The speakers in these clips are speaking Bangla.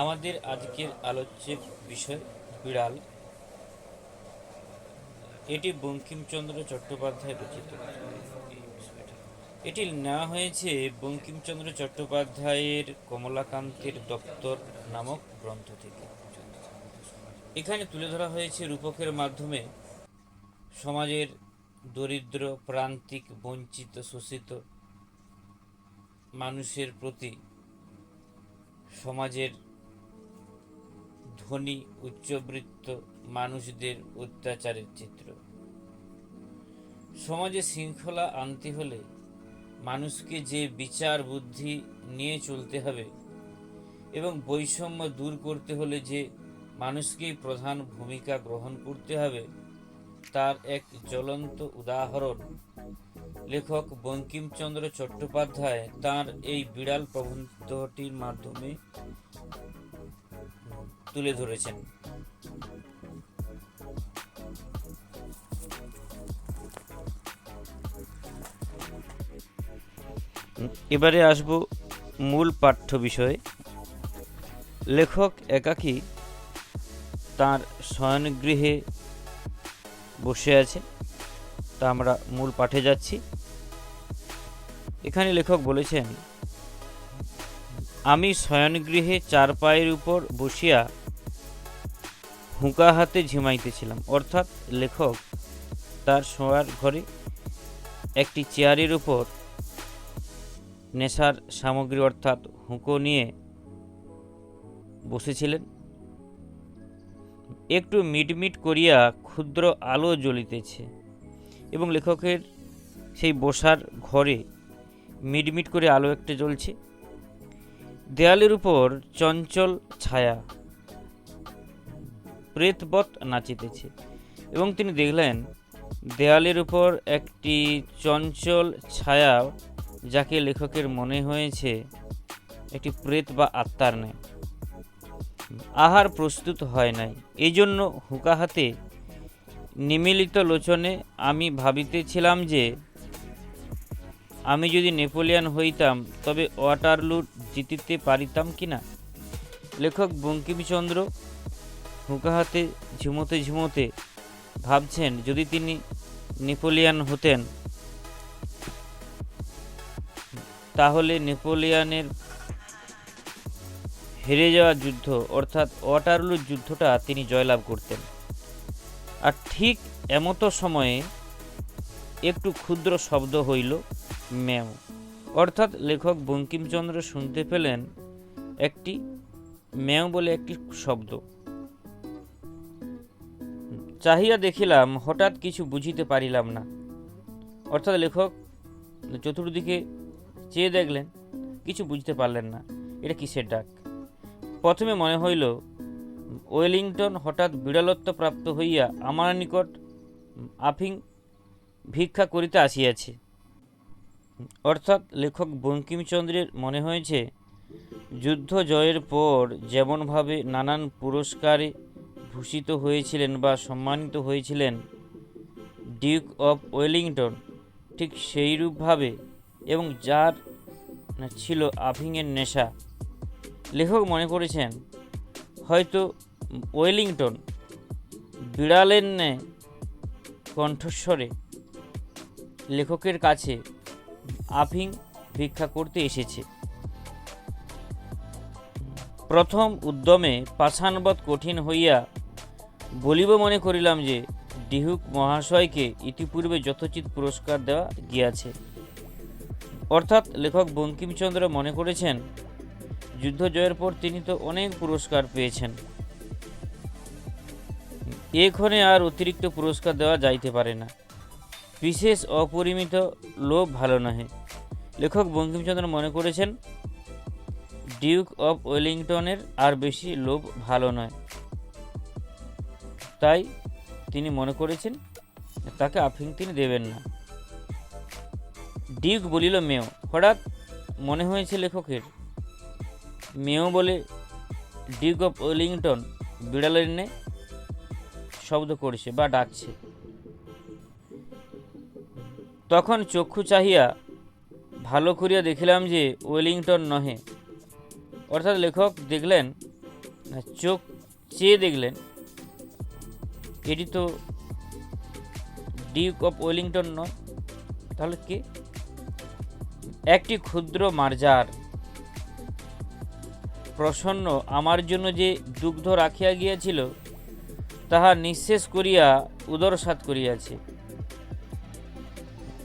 আমাদের আজকের আলোচ্য বিষয় বিড়াল। এটি বঙ্কিমচন্দ্র চট্টোপাধ্যায় রচিত। এটি নেওয়া হয়েছে বঙ্কিমচন্দ্র চট্টোপাধ্যায়ের কমলাকান্তের দপ্তর নামক গ্রন্থ থেকে। এখানে তুলে ধরা হয়েছে রূপকের মাধ্যমে সমাজের দরিদ্র, প্রান্তিক, বঞ্চিত, শোষিত মানুষের প্রতি সমাজের ধনী উচ্চবিত্ত মানুষদের অত্যাচারের চিত্র। সমাজে শৃঙ্খলা আনতে হলে মানুষকে যে বিচার বুদ্ধি নিয়ে চলতে হবে এবং বৈষম্য দূর করতে হলে যে মানুষকেই প্রধান ভূমিকা গ্রহণ করতে হবে, তার এক জ্বলন্ত উদাহরণ লেখক বঙ্কিমচন্দ্র চট্টোপাধ্যায় তাঁর এই বিড়াল প্রবন্ধটির মাধ্যমে তুলে ধরেছেন। এবারে আসব মূল পাঠ্য বিষয়ে। লেখক একাকী তার শয়নগৃহে বসে আছে। তা আমরা মূল পাঠে যাচ্ছি। এখানে লেখক বলেছেন, আমি শয়নগৃহে চারপায়ের উপর বসিয়া হুঁকা হাতে ঝিমাইতেছিলাম। অর্থাৎ লেখক তার শোয়ার ঘরে একটি চেয়ারের উপর নেশার সামগ্রী অর্থাৎ হুঁকো নিয়ে বসেছিলেন। একটু মিটমিট করিয়া ক্ষুদ্র আলো জ্বলিতেছে এবং লেখকের সেই বসার ঘরে মিটমিট করে আলো একটা জ্বলছে। দেয়ালের উপর চঞ্চল ছায়া প্রেতবৎ নাচিতেছে এবং তিনি দেখলেন দেয়ালের উপর একটি চঞ্চল ছায়া, যাকে লেখকের মনে হয়েছে একটি প্রেত বা আত্মার ন্যায়। আহার প্রস্তুত হয় নাই, এই জন্য হুঁকা হাতে নিমিলিত লোচনে আমি ভাবিতেছিলাম যে আমি যদি নেপোলিয়ন হইতাম তবে ওয়াটারলু জিতিতে পারিতাম কিনা। লেখক বঙ্কিমচন্দ্র হুঁকা হাতে ঝিমোতে ঝিমোতে ভাবছেন, যদি তিনি নেপোলিয়ন হতেন তাহলে নেপোলিয়নের হেরে যাওয়া যুদ্ধ অর্থাৎ ওয়াটারলুর যুদ্ধটা তিনি জয়লাভ করতেন। আর ঠিক এমতো সময়ে একটু ক্ষুদ্র শব্দ হইল, ম্যাও। অর্থাৎ লেখক বঙ্কিমচন্দ্র শুনতে পেলেন একটি ম্যাও বলে একটি শব্দ। চাহিয়া দেখিলাম, হঠাৎ কিছু বুঝিতে পারিলাম না। অর্থাৎ লেখক চতুর্দিকে চেয়ে দেখলেন, কিছু বুঝতে পারলেন না এটা কিসের ডাক। প্রথমে মনে হইল ওয়েলিংটন হঠাৎ বিড়ালত্ব প্রাপ্ত হইয়া আমার নিকট আফিং ভিক্ষা করিতে আসিয়াছে। অর্থাৎ লেখক বঙ্কিমচন্দ্রের মনে হয়েছে যুদ্ধ জয়ের পর যেমনভাবে নানান পুরস্কারে ভূষিত হয়েছিলেন বা সম্মানিত হয়েছিলেন ডিউক অফ ওয়েলিংটন, ঠিক সেইরূপভাবে এবং যার ছিল আফিংয়ের নেশা। লেখক মনে করেছেন হয়তো ওয়েলিংটন বিড়ালের ন্যায় কণ্ঠস্বরে লেখকের কাছে আফিং ভিক্ষা করতে এসেছে। প্রথম উদ্যমে পাষাণবৎ কঠিন হইয়া বলিব মনে করিলাম যে ডিউক মহাশয়কে ইতিপূর্বে যথোচিত পুরস্কার দেওয়া গিয়াছে। অর্থাৎ লেখক বঙ্কিমচন্দ্র মনে করেছেন যুদ্ধ জয়ের পর তিনি তো অনেক পুরস্কার পেয়েছেন, এক্ষণে আর অতিরিক্ত পুরস্কার দেওয়া যাইতে পারে না। বিশেষ অপরিমিত লোভ ভালো নহে। লেখক বঙ্কিমচন্দ্র মনে করেছেন ডিউক অফ ওয়েলিংটনের আর বেশি লোভ ভালো নয়, তাই তিনি মনে করেছেন তাকে আফিং তিনি দেবেন না। ডিউক বলিল মেও। হঠাৎ মনে হয়েছে লেখকের মেও বলে ডিউক অফ ওয়েলিংটন বিড়ালের নে শব্দ করছে বা ডাকছে। তখন চক্ষু চাহিয়া ভালো করিয়া দেখিলাম যে ওয়েলিংটন নহে। অর্থাৎ লেখক দেখলেন চোখ চেয়ে দেখলেন এটি তো ডিউক অফ ওয়েলিংটন নয়, তাহলে কে? একটি ক্ষুদ্র মার্জার প্রসন্ন আমার জন্য যে দুগ্ধ রাখিয়া গিয়াছিল তাহা নিঃশেষ করিয়া উদরসাৎ করিয়াছে।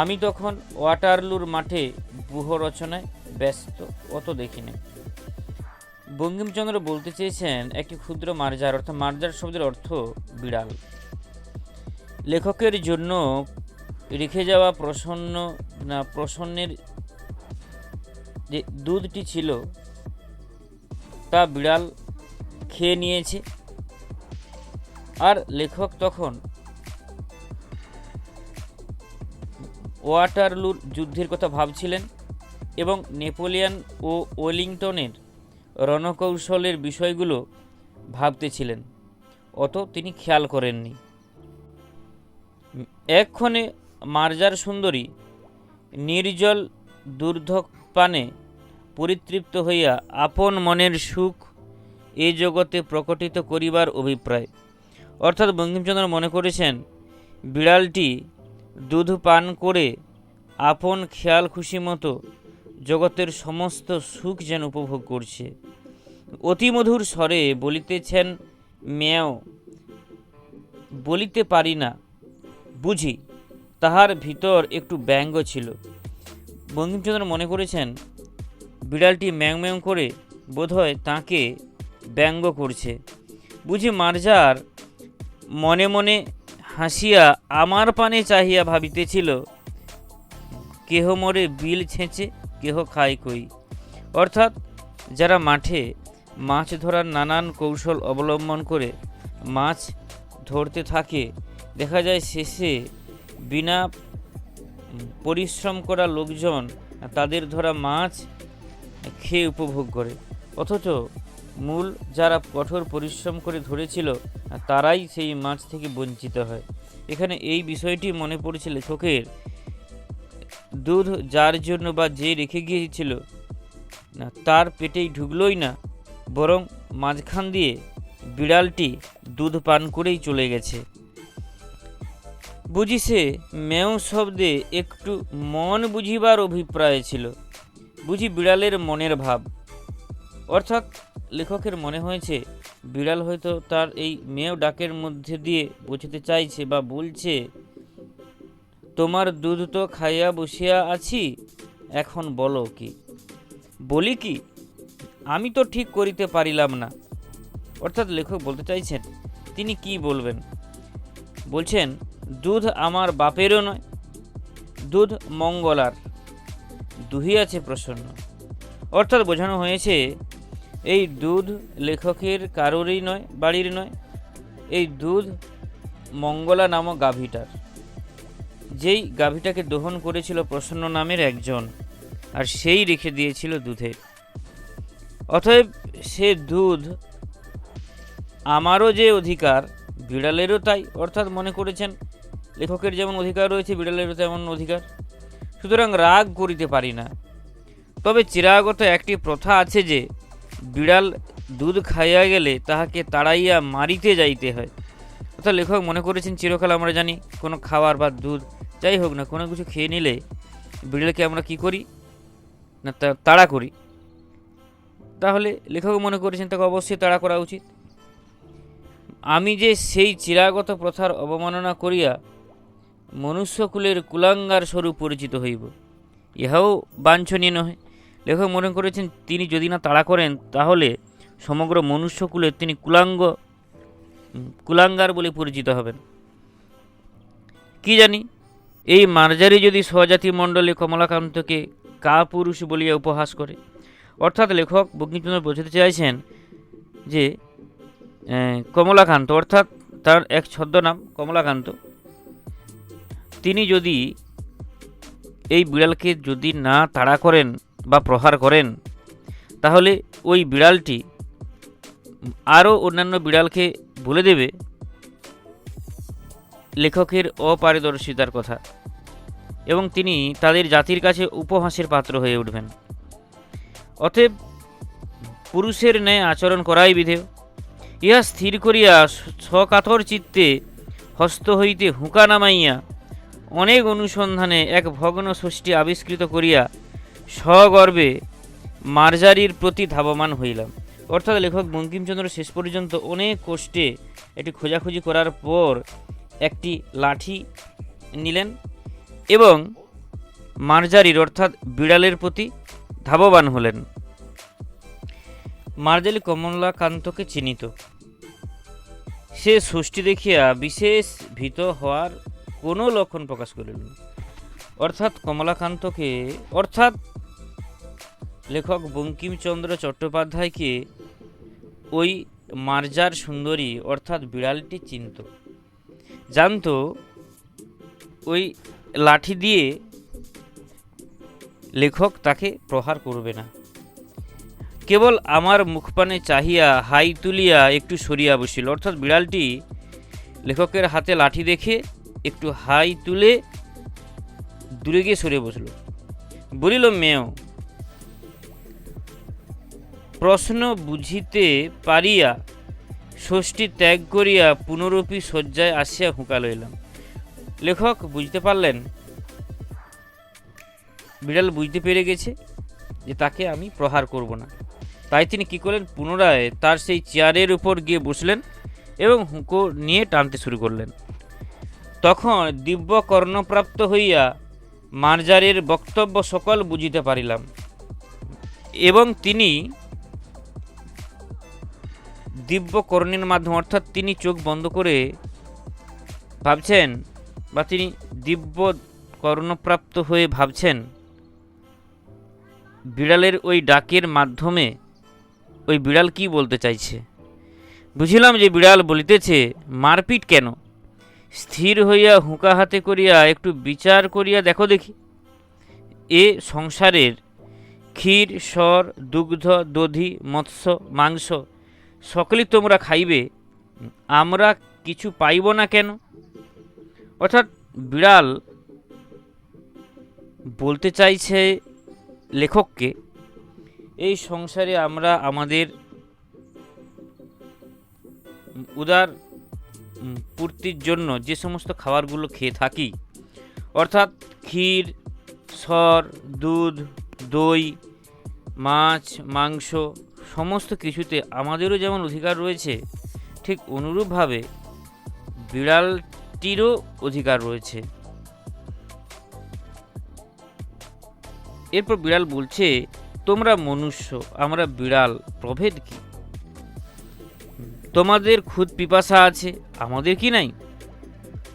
আমি তখন ওয়াটারলুর মাঠে ব্যূহ রচনায় ব্যস্ত, অত দেখিনি। বঙ্কিমচন্দ্র বলতে চেয়েছেন একটি ক্ষুদ্র মার্জার, অর্থাৎ মার্জার শব্দের অর্থ বিড়াল। লেখকের জন্য রেখে যাওয়া প্রসন্নের যে দুধটি ছিল তা বিড়াল খেয়ে নিয়েছে। আর লেখক তখন ওয়াটারলুর যুদ্ধের কথা ভাবছিলেন এবং নেপোলিয়ন ও ওয়েলিংটনের রণকৌশলের বিষয়গুলো ভাবতেছিলেন, অত তিনি খেয়াল করেননি। এক্ষণে মার্জার সুন্দরী নির্জল দুর্ধক পানে পরিতৃপ্ত হইয়া আপন মনের সুখ এ জগতে প্রকটিত করিবার অভিপ্রায়। অর্থাৎ বঙ্কিমচন্দ্র মনে করেছেন বিড়ালটি দুধ পান করে আপন খেয়াল খুশি মতো জগতের সমস্ত সুখ যেন উপভোগ করছে। অতিমধুর স্বরে বলিতেছেন, ম্যাও, বলিতে পারি না বুঝি। তাহার ভিতর একটু ব্যঙ্গ ছিল। বঙ্কিমচন্দ্র মনে করেছেন বিড়ালটি ম্যাং ম্যাং করে বোধহয় তাঁকে ব্যঙ্গ করছে। বুঝি মার্জার মনে মনে হাসিয়া আমার পানে চাহিয়া ভাবিতেছিল, কেহ মরে বিল ছেঁচে, কেহ খায় কই। অর্থাৎ যারা মাঠে মাছ ধরার নানান কৌশল অবলম্বন করে মাছ ধরতে থাকে, দেখা যায় শেষে বিনা পরিশ্রম করা লোকজন তাদের ধরা মাছ খেয়ে উপভোগ করে, অথচ মূল যারা কঠোর পরিশ্রম করে ধরেছিল তারাই সেই মাছ থেকে বঞ্চিত হয়। এখানে এই বিষয়টি মনে পড়েছে লেখকের। দুধ যার জন্য বা যে রেখে গিয়েছিল না তার পেটেই ঢুকলই না, বরং মাঝখান দিয়ে বিড়ালটি দুধ পান করেই চলে গেছে। বুঝি সে মেও শব্দে একটু মন বুঝিবার অভিপ্রায় ছিল, বুঝি বিড়ালের মনের ভাব। অর্থাৎ লেখকের মনে হয়েছে বিড়াল হয়তো তার এই মেও ডাকের মধ্যে দিয়ে বোঝাতে চাইছে বা বলছে, তোমার দুধ তো খাইয়া বসিয়া আছি, এখন বলো কি? বলি কি? আমি তো ঠিক করিতে পারিলাম না। অর্থাৎ লেখক বলতে চাইছেন তিনি কি বলবেন। বলছেন দুধ আমার বাপেরও নয়, দুধ মঙ্গলার, দুহিয়াছে প্রসন্ন। অর্থাৎ বোঝানো হয়েছে এই দুধ লেখকের কারোরই নয়, বাড়ির নয়, এই দুধ মঙ্গলা নামক গাভীটার, যেই গাভীটাকে দহন করেছিল প্রসন্ন নামের একজন, আর সেই রেখে দিয়েছিল দুধে। অতএব সে দুধ আমারও যে অধিকার, বিড়ালেরও তাই। অর্থাৎ মনে করেছেন লেখকের যেমন অধিকার রয়েছে বিড়ালেরও তেমন অধিকার। সুতরাং রাগ করিতে পারি না। তবে চিরাগত একটি প্রথা আছে যে বিড়াল দুধ খাইয়া গেলে তাহাকে তাড়াইয়া মারিতে যাইতে হয়। অর্থাৎ লেখক মনে করেছেন চিরকাল আমরা জানি কোনো খাবার বা দুধ যাই হোক না, কোনো কিছু খেয়ে নিলে বিড়ালকে আমরা কি করি না, তাড়া করি। তাহলে লেখক মনে করেছেন তাকে অবশ্যই তাড়া করা উচিত। আমি যে সেই চিরাগত প্রথার অবমাননা করিয়া মনুষ্যকুলের কুলাঙ্গার স্বরূপ পরিচিত হইব, ইহাও বাঞ্ছনীয় নহে। লেখক মনে করেছেন তিনি যদি না তাড়া করেন তাহলে সমগ্র মনুষ্যকুলের তিনি কুলাঙ্গার বলে পরিচিত হবেন। কি জানি এই মার্জারি যদি স্বজাতি মণ্ডলে কমলাকান্তকে কাপুরুষ বলিয়া উপহাস করে। অর্থাৎ লেখক বঙ্কিমচন্দ্র বোঝাতে চাইছেন যে কমলাকান্ত, অর্থাৎ তার এক ছদ্মনাম কমলাকান্ত, তিনি যদি এই বিড়ালকে যদি না তাড়া করেন বা প্রহার করেন তাহলে ওই বিড়ালটি আরও অন্যান্য বিড়ালকে বলে দেবে লেখকের অপারদর্শিতার কথা, এবং তিনি তাদের জাতির কাছে উপহাসের পাত্র হয়ে উঠবেন। অতএব পুরুষের ন্যায় আচরণ করাই বিধেয়। ইহা স্থির করিয়া সকাতর চিত্তে হস্ত হইতে হুঁকা নামাইয়া অনেক অনুসন্ধানে এক ভগ্ন ষষ্ঠী আবিষ্কৃত করিয়া সগর্বে মার্জারির প্রতি ধাবমান হইলাম। অর্থাৎ লেখক বঙ্কিমচন্দ্র শেষ পর্যন্ত অনেক কষ্টে একটি খোঁজাখুঁজি করার পর একটি লাঠি নিলেন এবং মার্জারির অর্থাৎ বিড়ালের প্রতি ধাবমান হলেন। মার্জারি কমলাকান্তকে চিনিত। সে ষষ্ঠী দেখিয়া বিশেষ ভীত হওয়ার কোনো লক্ষণ প্রকাশ করিল না। অর্থাৎ কমলাকান্তকে অর্থাৎ লেখক বঙ্কিমচন্দ্র চট্টোপাধ্যায়কে ওই মার্জার সুন্দরী অর্থাৎ বিড়ালটি চিনত, জানত ওই লাঠি দিয়ে লেখক তাকে প্রহার করবে না। কেবল আমার মুখপানে চাহিয়া হাই তুলিয়া একটু সরিয়া বসিল। অর্থাৎ বিড়ালটি লেখকের হাতে লাঠি দেখে একটু হাই তুলে দূরে গিয়ে সরে বসল। বলিল, মেয়। প্রশ্ন বুঝিতে পারিয়া ষষ্ঠী ত্যাগ করিয়া পুনরূপী শয্যায় আসিয়া হুঁকা লইলাম। লেখক বুঝতে পারলেন, বিড়াল বুঝতে পেরে গেছে যে তাকে আমি প্রহার করব না। তাই তিনি কি করলেন, পুনরায় তার সেই চেয়ারের উপর গিয়ে বসলেন এবং হুঁকো নিয়ে টানতে শুরু করলেন। তখন দিব্য কর্ণপ্রাপ্ত হইয়া মার্জারের বক্তব্য সকল বুঝিতে পারিলাম এবং তিনি দিব্য কর্ণের মাধ্যমে অর্থাৎ তিনি চোখ বন্ধ করে ভাবছেন বা তিনি দিব্য কর্ণপ্রাপ্ত হয়ে ভাবছেন বিড়ালের ওই ডাকের মাধ্যমে ওই বিড়াল কি বলতে চাইছে। বুঝিলাম যে বিড়াল বলিতেছে, মারপিট কেন? স্থির হইয়া হুঁকা হাতে করিয়া একটু বিচার করিয়া দেখো দেখি, এ সংসারের ক্ষীর স্বর দুগ্ধ দধি মৎস্য মাংস সকলই তোমরা খাইবে, আমরা কিছু পাইব না কেন? অর্থাৎ বিড়াল বলতে চাইছে লেখককে, এই সংসারে আমরা আমাদের উদার পূর্তির জন্য যে সমস্ত খাবারগুলো খেয়ে থাকি, অর্থাৎ ক্ষীর সর দুধ দই মাছ মাংস সমস্ত কিছুতে আমাদেরও যেমন অধিকার রয়েছে, ঠিক অনুরূপভাবে বিড়ালটিরও অধিকার রয়েছে। এরপর বিড়াল বলছে, তোমরা মনুষ্য, আমরা বিড়াল, প্রভেদ কি? তোমাদের খুদ পিপাসা আছে, আমাদের কি নাই?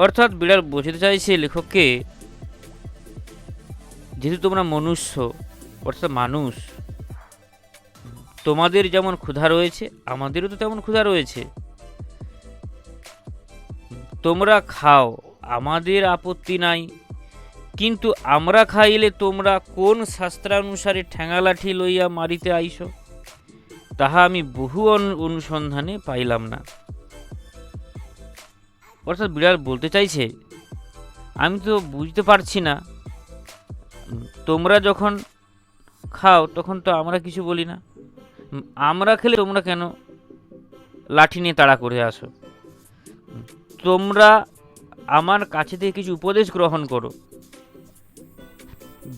অর্থাৎ বিড়াল বোঝাতে চাইছে লেখককে, যেহেতু তোমরা মনুষ্য অর্থাৎ মানুষ, তোমাদের যেমন ক্ষুধা রয়েছে আমাদেরও তো তেমন ক্ষুধা রয়েছে, তোমরা খাও, আমাদের আপত্তি নাই, কিন্তু আমরা খাইলে তোমরা কোন শাস্ত্রানুসারে ঠ্যাঙা লাঠি লইয়া মারিতে আইস, তাহা আমি বহু অনুসন্ধানে পাইলাম না। অর্থাৎ বিড়াল বলতে চাইছে, আমি তো বুঝতে পারছি না, তোমরা যখন খাও তখন তো আমরা কিছু বলি না, আমরা খেলে তোমরা কেন লাঠি নিয়ে তাড়া করে আসো? তোমরা আমার কাছে থেকে কিছু উপদেশ গ্রহণ করো।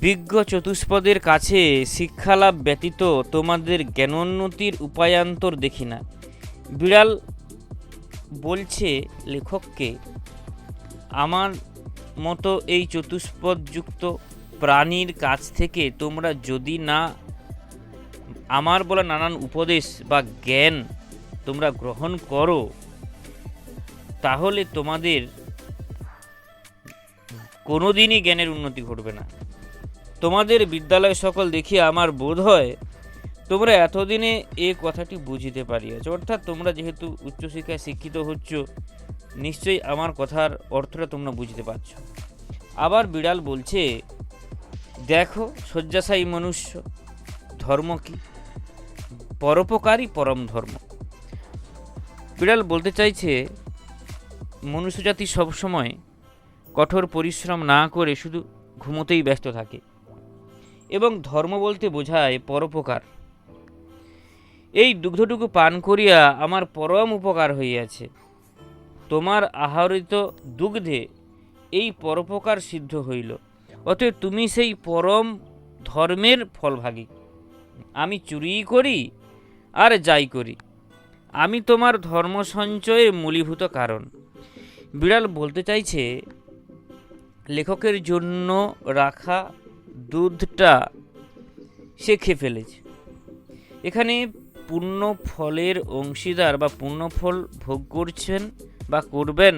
বিজ্ঞ চতুষ্পদের কাছে শিক্ষালাভ ব্যতীত তোমাদের জ্ঞানোন্নতির উপায়ান্তর দেখি না। বিড়াল বলছে লেখককে, আমার মতো এই চতুষ্পদযুক্ত প্রাণীর কাছ থেকে তোমরা যদি না আমার বলা নানান উপদেশ বা জ্ঞান তোমরা গ্রহণ করো, তাহলে তোমাদের কোনোদিনই জ্ঞানের উন্নতি ঘটবে না। তোমাদের বিদ্যালয় সকল দেখিয়া আমার বোধ হয় তোমরা এতদিনে এ কথাটি বুঝিতে পারিয়াছ। অর্থাৎ তোমরা যেহেতু উচ্চশিক্ষায় শিক্ষিত হচ্ছ, নিশ্চয়ই আমার কথার অর্থটা তোমরা বুঝতে পারছ। আবার বিড়াল বলছে, দেখো শয্যাশায়ী মনুষ্য, ধর্ম কি? পরোপকারী পরম ধর্ম। বিড়াল বলতে চাইছে মনুষ্য জাতি সবসময় কঠোর পরিশ্রম না করে শুধু ঘুমোতেই ব্যস্ত থাকে, এবং ধর্ম বলতে বোঝায় পরোপকার। এই দুগ্ধটুকু পান করিয়া আমার পরম উপকার হইয়াছে। তোমার আহরিত দুগ্ধে এই পরোপকার সিদ্ধ হইল, অতএব তুমি সেই পরম ধর্মের ফলভাগী। আমি চুরি করি আর যাই করি, আমি তোমার ধর্ম সঞ্চয়ের মূলীভূত কারণ। বিড়াল বলতে চাইছে, লেখকের জন্য রাখা দুধটা সে খেয়ে ফেলেছে। এখানে পুণ্য ফলের অংশীদার বা পুণ্যফল ভোগ করছেন বা করবেন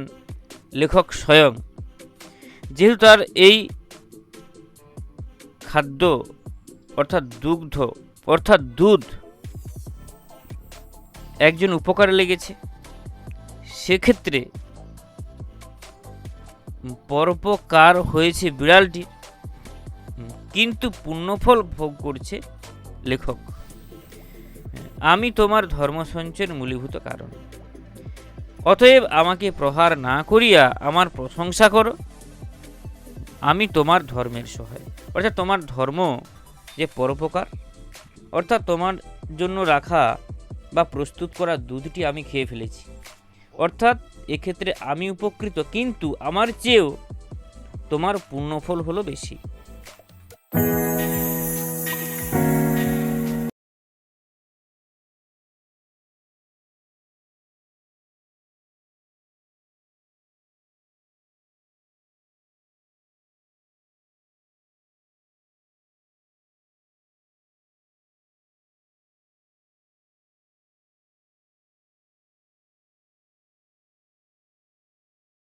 লেখক স্বয়ং। যেহেতু তার এই খাদ্য অর্থাৎ দুগ্ধ অর্থাৎ দুধ একজন উপকারে লেগেছে, সেক্ষেত্রে পরোপকার হয়েছে বিড়ালটি, কিন্তু পুণ্যফল ভোগ করছে লেখক। আমি তোমার ধর্ম সঞ্চয়ের মূলীভূত কারণ, অতএব আমাকে প্রহার না করিয়া আমার প্রশংসা করো। আমি তোমার ধর্মের সহায়, অর্থাৎ তোমার ধর্ম যে পরোপকার, অর্থাৎ তোমার জন্য রাখা বা প্রস্তুত করা দুধটি আমি খেয়ে ফেলেছি, অর্থাৎ এক্ষেত্রে আমি উপকৃত, কিন্তু আমার চেয়েও তোমার পুণ্যফল হলো বেশি।